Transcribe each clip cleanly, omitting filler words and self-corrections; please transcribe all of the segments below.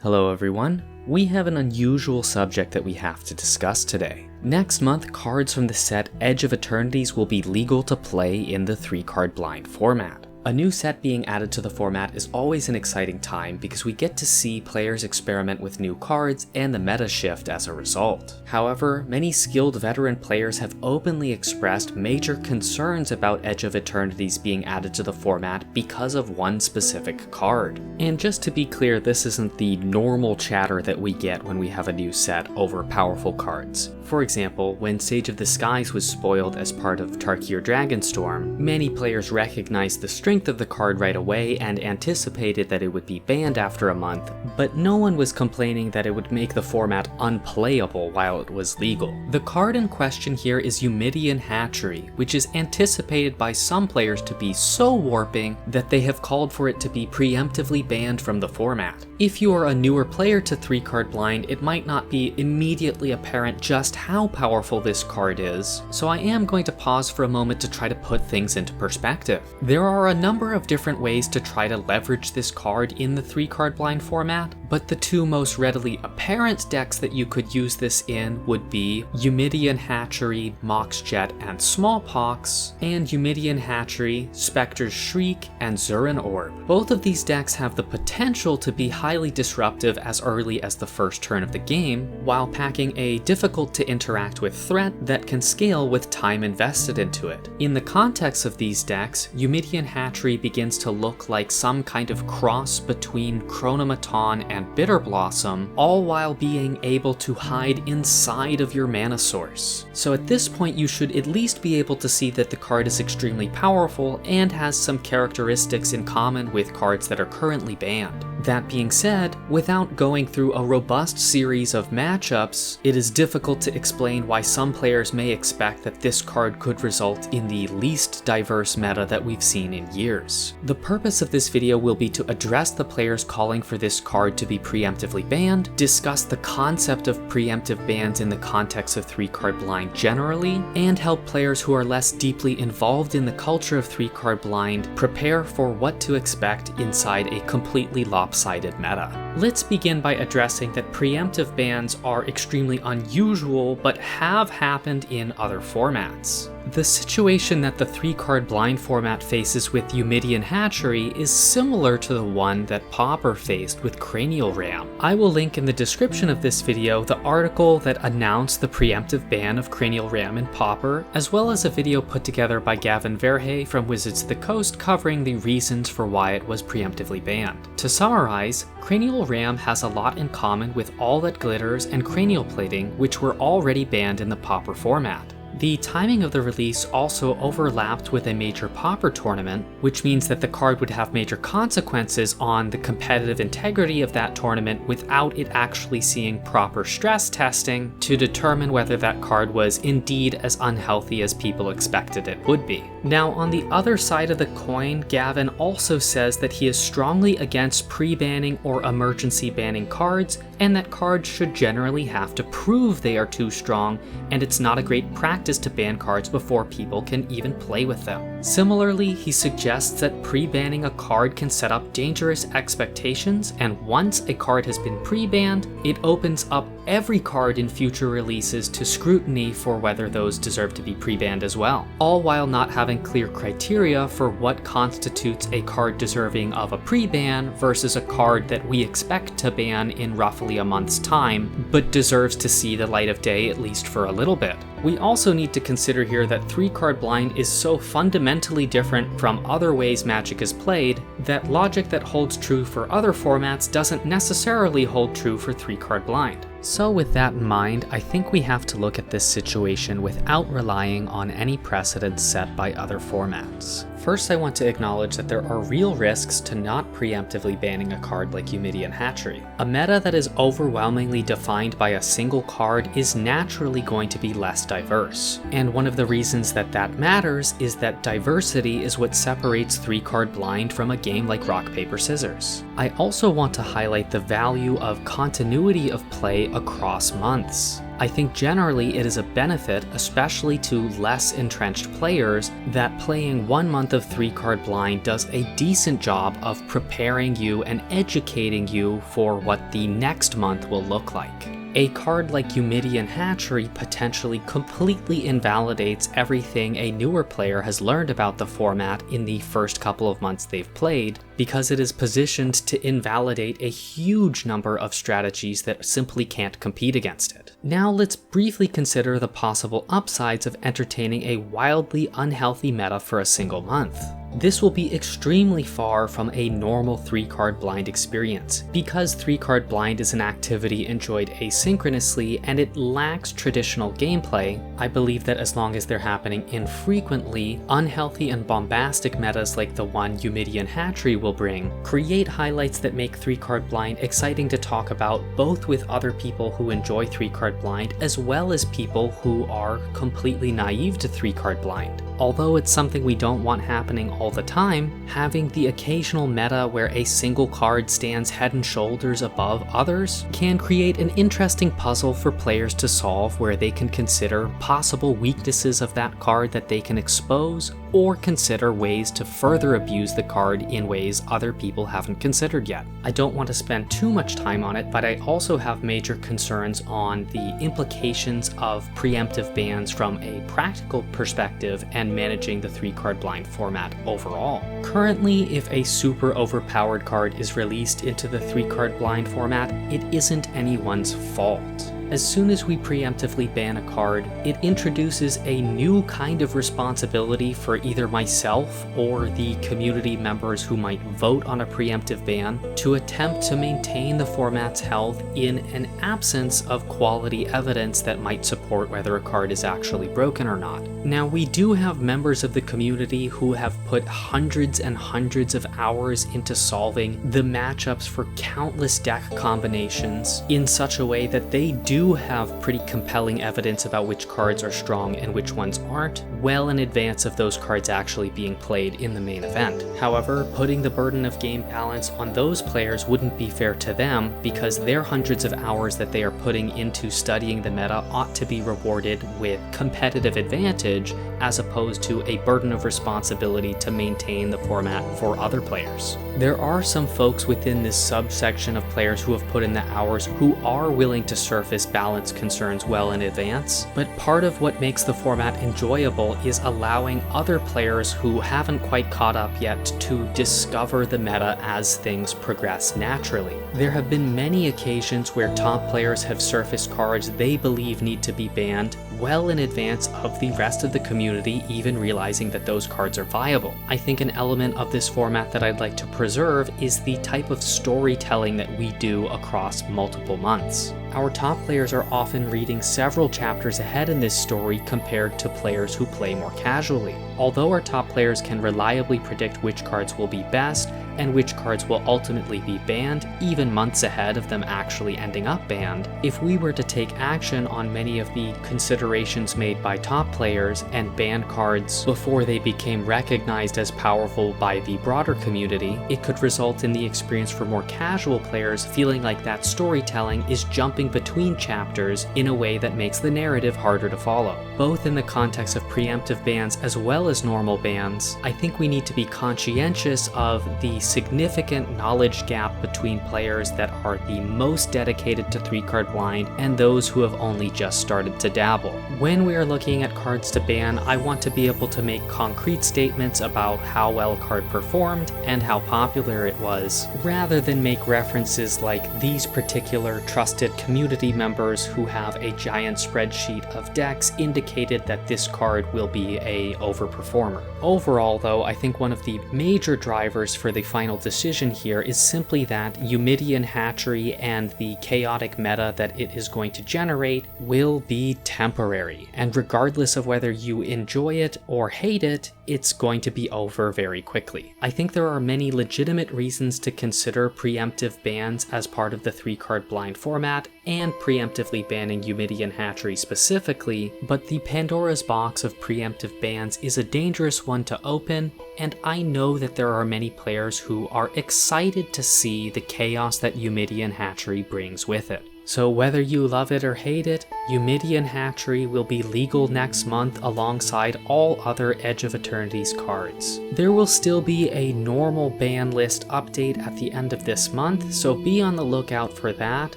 Hello everyone. We have an unusual subject that we have to discuss today. Next month, cards from the set Edge of Eternities will be legal to play in the 3-card blind format. A new set being added to the format is always an exciting time because we get to see players experiment with new cards and the meta shift as a result. However, many skilled veteran players have openly expressed major concerns about Edge of Eternities being added to the format because of one specific card. And just to be clear, this isn't the normal chatter that we get when we have a new set over powerful cards. For example, when Sage of the Skies was spoiled as part of Tarkir Dragonstorm, many players recognized the strength of the card right away and anticipated that it would be banned after a month, but no one was complaining that it would make the format unplayable while it was legal. The card in question here is Eumidian Hatchery, which is anticipated by some players to be so warping that they have called for it to be preemptively banned from the format. If you are a newer player to 3-card blind, it might not be immediately apparent just how powerful this card is, so I am going to pause for a moment to try to put things into perspective. There are a number of different ways to try to leverage this card in the 3-card blind format, but the two most readily apparent decks that you could use this in would be Eumidian Hatchery, Mox Jet, and Smallpox, and Eumidian Hatchery, Spectre's Shriek, and Zuran Orb. Both of these decks have the potential to be highly disruptive as early as the first turn of the game, while packing a difficult to interact with threat that can scale with time invested into it. In the context of these decks, Eumidian Hatchery begins to look like some kind of cross between Chronomaton and Bitter Blossom, all while being able to hide inside of your mana source. So at this point you should at least be able to see that the card is extremely powerful and has some characteristics in common with cards that are currently banned. That being said, without going through a robust series of matchups, it is difficult to explain why some players may expect that this card could result in the least diverse meta that we've seen in years. The purpose of this video will be to address the players calling for this card to be preemptively banned, discuss the concept of preemptive bans in the context of 3-card blind generally, and help players who are less deeply involved in the culture of 3-card blind prepare for what to expect inside a completely lopsided meta. Let's begin by addressing that preemptive bans are extremely unusual but have happened in other formats. The situation that the 3-card blind format faces with Eumidian Hatchery is similar to the one that Pauper faced with Cranial Ram. I will link in the description of this video the article that announced the preemptive ban of Cranial Ram and Pauper, as well as a video put together by Gavin Verhey from Wizards of the Coast covering the reasons for why it was preemptively banned. To summarize, Cranial Ram has a lot in common with All That Glitters and Cranial Plating, which were already banned in the Pauper format. The timing of the release also overlapped with a major Pauper tournament, which means that the card would have major consequences on the competitive integrity of that tournament without it actually seeing proper stress testing to determine whether that card was indeed as unhealthy as people expected it would be. Now, on the other side of the coin, Gavin also says that he is strongly against pre-banning or emergency banning cards, and that cards should generally have to prove they are too strong, and it's not a great practice to ban cards before people can even play with them. Similarly, he suggests that pre-banning a card can set up dangerous expectations, and once a card has been pre-banned, it opens up every card in future releases to scrutiny for whether those deserve to be pre-banned as well, all while not having clear criteria for what constitutes a card deserving of a pre-ban versus a card that we expect to ban in roughly a month's time, but deserves to see the light of day at least for a little bit. We also need to consider here that 3-card blind is so fundamentally different from other ways Magic is played that logic that holds true for other formats doesn't necessarily hold true for 3-card blind. So with that in mind, I think we have to look at this situation without relying on any precedents set by other formats. First, I want to acknowledge that there are real risks to not preemptively banning a card like Eumidian Hatchery. A meta that is overwhelmingly defined by a single card is naturally going to be less diverse. And one of the reasons that that matters is that diversity is what separates 3-card blind from a game like Rock, Paper, Scissors. I also want to highlight the value of continuity of play across months. I think generally it is a benefit, especially to less entrenched players, that playing 1 month of 3-card blind does a decent job of preparing you and educating you for what the next month will look like. A card like Eumidian Hatchery potentially completely invalidates everything a newer player has learned about the format in the first couple of months they've played, because it is positioned to invalidate a huge number of strategies that simply can't compete against it. Now let's briefly consider the possible upsides of entertaining a wildly unhealthy meta for a single month. This will be extremely far from a normal 3-card blind experience. Because 3-card blind is an activity enjoyed asynchronously and it lacks traditional gameplay, I believe that as long as they're happening infrequently, unhealthy and bombastic metas like the one Eumidian Hatchery will bring create highlights that make 3-card blind exciting to talk about, both with other people who enjoy 3-card blind as well as people who are completely naive to 3-card blind. Although it's something we don't want happening all the time, having the occasional meta where a single card stands head and shoulders above others can create an interesting puzzle for players to solve, where they can consider possible weaknesses of that card that they can expose, or consider ways to further abuse the card in ways other people haven't considered yet. I don't want to spend too much time on it, but I also have major concerns on the implications of preemptive bans from a practical perspective and managing the 3-card blind format overall. Currently, if a super overpowered card is released into the 3-card blind format, it isn't anyone's fault. As soon as we preemptively ban a card, it introduces a new kind of responsibility for either myself or the community members who might vote on a preemptive ban to attempt to maintain the format's health in an absence of quality evidence that might support whether a card is actually broken or not. Now, we do have members of the community who have put hundreds and hundreds of hours into solving the matchups for countless deck combinations in such a way that they do have pretty compelling evidence about which cards are strong and which ones aren't, well in advance of those cards actually being played in the main event. However, putting the burden of game balance on those players wouldn't be fair to them, because their hundreds of hours that they are putting into studying the meta ought to be rewarded with competitive advantage, as opposed to a burden of responsibility to maintain the format for other players. There are some folks within this subsection of players who have put in the hours who are willing to surface balance concerns well in advance, but part of what makes the format enjoyable is allowing other players who haven't quite caught up yet to discover the meta as things progress naturally. There have been many occasions where top players have surfaced cards they believe need to be banned well in advance of the rest of the community even realizing that those cards are viable. I think an element of this format that I'd like to preserve is the type of storytelling that we do across multiple months. Our top players are often reading several chapters ahead in this story compared to players who play more casually. Although our top players can reliably predict which cards will be best and which cards will ultimately be banned, even months ahead of them actually ending up banned, if we were to take action on many of the considerations made by top players and ban cards before they became recognized as powerful by the broader community, it could result in the experience for more casual players feeling like that storytelling is jumping between chapters in a way that makes the narrative harder to follow. Both in the context of preemptive bans as well as normal bans, I think we need to be conscientious of the significant knowledge gap between players that are the most dedicated to 3-card blind and those who have only just started to dabble. When we are looking at cards to ban, I want to be able to make concrete statements about how well a card performed and how popular it was, rather than make references like these particular trusted community members who have a giant spreadsheet of decks indicated that this card will be a overperformer. Overall though, I think one of the major drivers for the final decision here is simply that Eumidian Hatchery and the chaotic meta that it is going to generate will be temporary, and regardless of whether you enjoy it or hate it, it's going to be over very quickly. I think there are many legitimate reasons to consider preemptive bans as part of the 3-card blind format, and preemptively banning Eumidian Hatchery specifically, but the Pandora's box of preemptive bans is a dangerous one to open, and I know that there are many players who are excited to see the chaos that Eumidian Hatchery brings with it. So whether you love it or hate it, Eumidian Hatchery will be legal next month alongside all other Edge of Eternity's cards. There will still be a normal ban list update at the end of this month, so be on the lookout for that.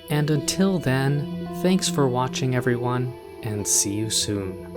And until then, thanks for watching everyone, and see you soon.